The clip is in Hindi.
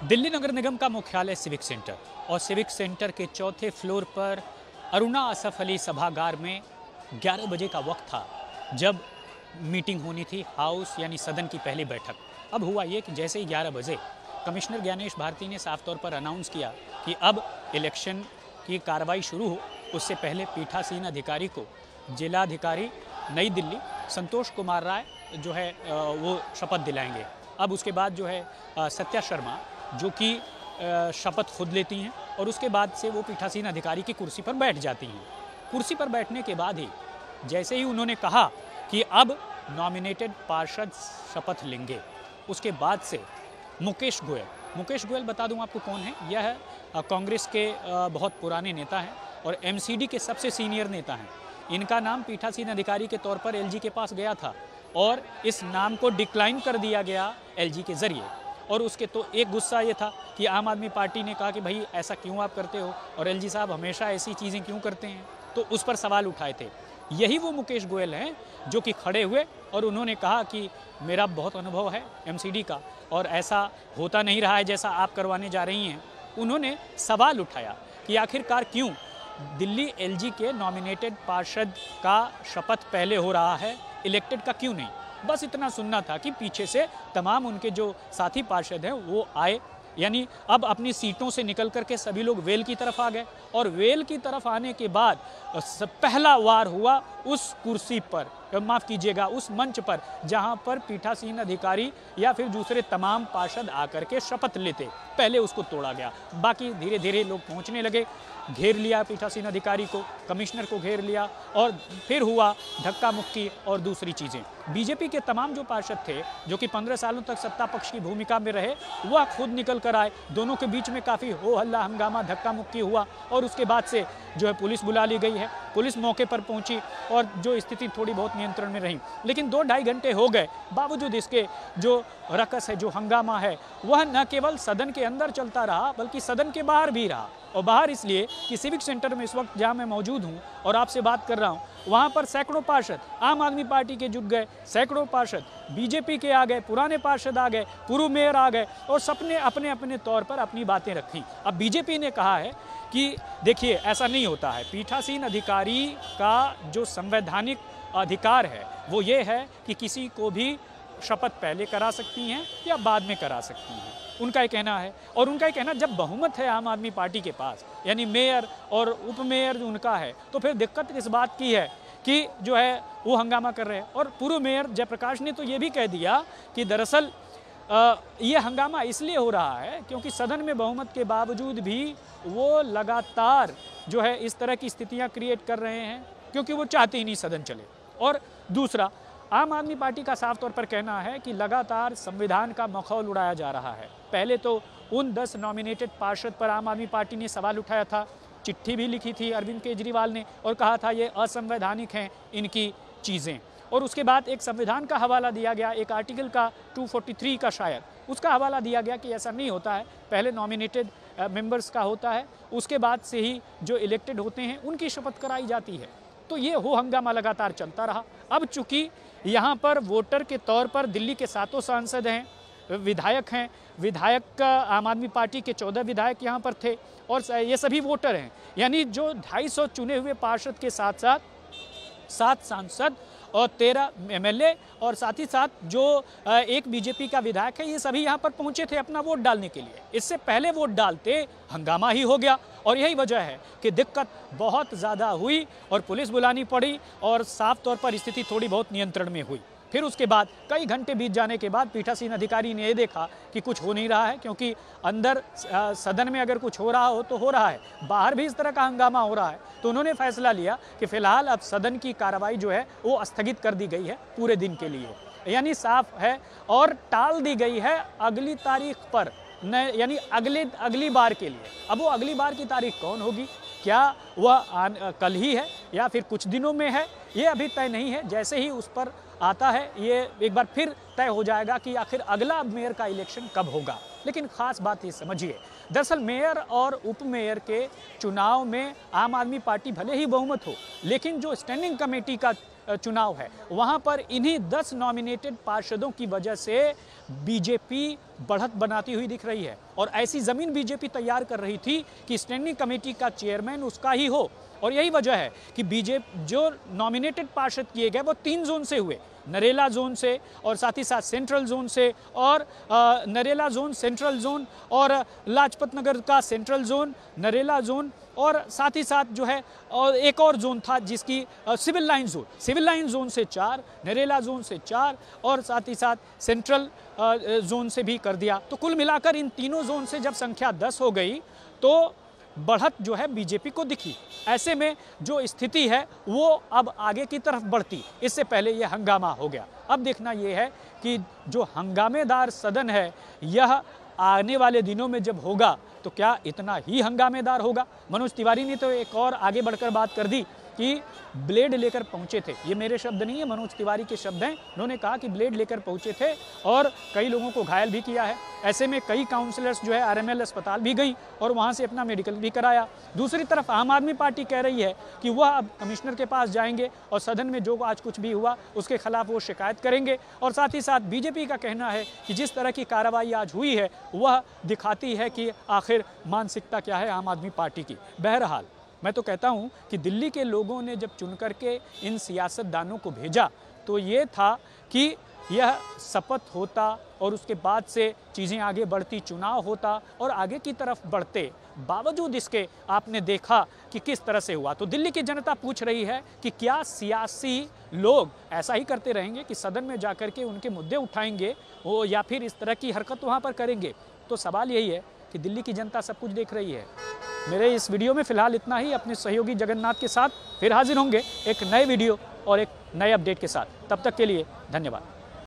दिल्ली नगर निगम का मुख्यालय सिविक सेंटर और सिविक सेंटर के चौथे फ्लोर पर अरुणा असफ अली सभागार में 11 बजे का वक्त था जब मीटिंग होनी थी, हाउस यानी सदन की पहली बैठक। अब हुआ ये कि जैसे ही 11 बजे कमिश्नर ज्ञानेश भारती ने साफ तौर पर अनाउंस किया कि अब इलेक्शन की कार्रवाई शुरू हो, उससे पहले पीठासीन अधिकारी को जिलाधिकारी नई दिल्ली संतोष कुमार राय जो है वो शपथ दिलाएंगे। अब उसके बाद जो है सत्या शर्मा जो कि शपथ खुद लेती हैं और उसके बाद से वो पीठासीन अधिकारी की कुर्सी पर बैठ जाती हैं। कुर्सी पर बैठने के बाद ही जैसे ही उन्होंने कहा कि अब नॉमिनेटेड पार्षद शपथ लेंगे, उसके बाद से मुकेश गोयल बता दूं आपको कौन है। यह कांग्रेस के बहुत पुराने नेता हैं और एमसीडी के सबसे सीनियर नेता हैं। इनका नाम पीठासीन अधिकारी के तौर पर एलजी के पास गया था और इस नाम को डिक्लाइन कर दिया गया एलजी के ज़रिए। और उसके तो एक गुस्सा ये था कि आम आदमी पार्टी ने कहा कि भाई ऐसा क्यों आप करते हो और एलजी साहब हमेशा ऐसी चीज़ें क्यों करते हैं, तो उस पर सवाल उठाए थे। यही वो मुकेश गोयल हैं जो कि खड़े हुए और उन्होंने कहा कि मेरा बहुत अनुभव है एमसीडी का और ऐसा होता नहीं रहा है जैसा आप करवाने जा रही हैं। उन्होंने सवाल उठाया कि आखिरकार क्यों दिल्ली एलजी के नॉमिनेटेड पार्षद का शपथ पहले हो रहा है, इलेक्टेड का क्यों नहीं। बस इतना सुनना था कि पीछे से तमाम उनके जो साथी पार्षद हैं वो आए, यानी अब अपनी सीटों से निकल करके सभी लोग वेल की तरफ आ गए और वेल की तरफ आने के बाद पहला वार हुआ उस कुर्सी पर, माफ़ कीजिएगा उस मंच पर जहां पर पीठासीन अधिकारी या फिर दूसरे तमाम पार्षद आकर के शपथ लेते। पहले उसको तोड़ा गया, बाकी धीरे धीरे लोग पहुंचने लगे, घेर लिया पीठासीन अधिकारी को, कमिश्नर को घेर लिया और फिर हुआ धक्का मुक्की और दूसरी चीज़ें। बीजेपी के तमाम जो पार्षद थे जो कि 15 सालों तक सत्ता पक्ष की भूमिका में रहे, वह खुद निकल कर आए। दोनों के बीच में काफ़ी हो हल्ला हंगामा धक्का मुक्की हुआ और उसके बाद से जो है पुलिस बुला ली गई है। पुलिस मौके पर पहुंची और जो स्थिति थोड़ी बहुत नियंत्रण में रही, लेकिन 2-2.5 घंटे हो गए, बावजूद इसके जो रकस है, जो हंगामा है, वह न केवल सदन के अंदर चलता रहा बल्कि सदन के बाहर भी रहा। और बाहर इसलिए कि सिविक सेंटर में इस वक्त जहां मैं मौजूद हूं और आपसे बात कर रहा हूं, वहां पर सैकड़ों पार्षद आम आदमी पार्टी के जुट गए, सैकड़ों पार्षद बीजेपी के आ गए, पुराने पार्षद आ गए, पूर्व मेयर आ गए और सबने अपने अपने तौर पर अपनी बातें रखी। अब बीजेपी ने कहा है कि देखिए ऐसा नहीं होता है, पीठासीन अधिकारी का जो संवैधानिक अधिकार है वो ये है कि किसी को भी शपथ पहले करा सकती हैं या बाद में करा सकती हैं, उनका ये कहना है। और उनका ये कहना जब बहुमत है आम आदमी पार्टी के पास, यानी मेयर और उप मेयर जो उनका है, तो फिर दिक्कत इस बात की है कि जो है वो हंगामा कर रहे हैं। और पूर्व मेयर जयप्रकाश ने तो ये भी कह दिया कि दरअसल ये हंगामा इसलिए हो रहा है क्योंकि सदन में बहुमत के बावजूद भी वो लगातार जो है इस तरह की स्थितियाँ क्रिएट कर रहे हैं क्योंकि वो चाहते ही नहीं सदन चले। और दूसरा, आम आदमी पार्टी का साफ तौर पर कहना है कि लगातार संविधान का मखौल उड़ाया जा रहा है। पहले तो उन 10 नॉमिनेटेड पार्षद पर आम आदमी पार्टी ने सवाल उठाया था, चिट्ठी भी लिखी थी अरविंद केजरीवाल ने और कहा था ये असंवैधानिक हैं इनकी चीज़ें। और उसके बाद एक संविधान का हवाला दिया गया, एक आर्टिकल का 243 का शायद, उसका हवाला दिया गया कि ऐसा नहीं होता है, पहले नॉमिनेटेड मेंबर्स का होता है, उसके बाद से ही जो इलेक्टेड होते हैं उनकी शपथ कराई जाती है। तो ये हो हंगामा लगातार चलता रहा। अब चूंकि यहाँ पर वोटर के तौर पर दिल्ली के 7 सांसद हैं, विधायक हैं, विधायक आम आदमी पार्टी के 14 विधायक यहाँ पर थे और ये सभी वोटर हैं, यानी जो 250 चुने हुए पार्षद के साथ साथ 7 सांसद और 13 एमएलए और साथ ही साथ जो एक बीजेपी का विधायक है, ये सभी यहाँ पर पहुँचे थे अपना वोट डालने के लिए। इससे पहले वोट डालते हंगामा ही हो गया और यही वजह है कि दिक्कत बहुत ज़्यादा हुई और पुलिस बुलानी पड़ी और साफ तौर पर स्थिति थोड़ी बहुत नियंत्रण में हुई। फिर उसके बाद कई घंटे बीत जाने के बाद पीठासीन अधिकारी ने ये देखा कि कुछ हो नहीं रहा है, क्योंकि अंदर सदन में अगर कुछ हो रहा हो तो हो रहा है, बाहर भी इस तरह का हंगामा हो रहा है, तो उन्होंने फैसला लिया कि फिलहाल अब सदन की कार्रवाई जो है वो स्थगित कर दी गई है पूरे दिन के लिए, यानी साफ है, और टाल दी गई है अगली तारीख पर, यानी अगली बार के लिए। अब वो अगली बार की तारीख कौन होगी, क्या वह कल ही है या फिर कुछ दिनों में है, ये अभी तय नहीं है। जैसे ही उस पर आता है ये एक बार फिर तय हो जाएगा कि आखिर अगला मेयर का इलेक्शन कब होगा। लेकिन ख़ास बात ये समझिए, दरअसल मेयर और उप मेयर के चुनाव में आम आदमी पार्टी भले ही बहुमत हो, लेकिन जो स्टैंडिंग कमेटी का चुनाव है, वहाँ पर इन्हीं 10 नॉमिनेटेड पार्षदों की वजह से बीजेपी बढ़त बनाती हुई दिख रही है। और ऐसी ज़मीन बीजेपी तैयार कर रही थी कि स्टैंडिंग कमेटी का चेयरमैन उसका ही हो। और यही वजह है कि बीजेपी जो नॉमिनेटेड पार्षद किए गए वो 3 जोन से हुए, नरेला जोन से और साथ ही साथ सेंट्रल जोन से, और नरेला जोन, सेंट्रल जोन और लाजपत नगर का सेंट्रल जोन, नरेला जोन, और साथ ही साथ जो है और एक और जोन था जिसकी सिविल लाइन जोन से 4, नरेला जोन से 4 और साथ ही साथ सेंट्रल जोन से भी कर दिया। तो कुल मिलाकर इन तीनों जोन से जब संख्या 10 हो गई तो बढ़त जो है बीजेपी को दिखी। ऐसे में जो स्थिति है वो अब आगे की तरफ बढ़ती, इससे पहले ये हंगामा हो गया। अब देखना ये है कि जो हंगामेदार सदन है यह आने वाले दिनों में जब होगा तो क्या इतना ही हंगामेदार होगा। मनोज तिवारी ने तो एक और आगे बढ़कर बात कर दी कि ब्लेड लेकर पहुंचे थे। ये मेरे शब्द नहीं है, मनोज तिवारी के शब्द हैं। उन्होंने कहा कि ब्लेड लेकर पहुंचे थे और कई लोगों को घायल भी किया है। ऐसे में कई काउंसलर्स जो है आरएमएल अस्पताल भी गई और वहां से अपना मेडिकल भी कराया। दूसरी तरफ आम आदमी पार्टी कह रही है कि वह अब कमिश्नर के पास जाएंगे और सदन में जो आज कुछ भी हुआ उसके खिलाफ वो शिकायत करेंगे। और साथ ही साथ बीजेपी का कहना है कि जिस तरह की कार्रवाई आज हुई है वह दिखाती है कि आखिर मानसिकता क्या है आम आदमी पार्टी की। बहरहाल मैं तो कहता हूं कि दिल्ली के लोगों ने जब चुन करके इन सियासतदानों को भेजा तो ये था कि यह शपथ होता और उसके बाद से चीज़ें आगे बढ़ती, चुनाव होता और आगे की तरफ बढ़ते। बावजूद इसके आपने देखा कि किस तरह से हुआ। तो दिल्ली की जनता पूछ रही है कि क्या सियासी लोग ऐसा ही करते रहेंगे कि सदन में जाकर के उनके मुद्दे उठाएंगे वो, या फिर इस तरह की हरकत वहाँ पर करेंगे। तो सवाल यही है कि दिल्ली की जनता सब कुछ देख रही है। मेरे इस वीडियो में फ़िलहाल इतना ही। अपने सहयोगी जगन्नाथ के साथ फिर हाजिर होंगे एक नए वीडियो और एक नए अपडेट के साथ। तब तक के लिए धन्यवाद।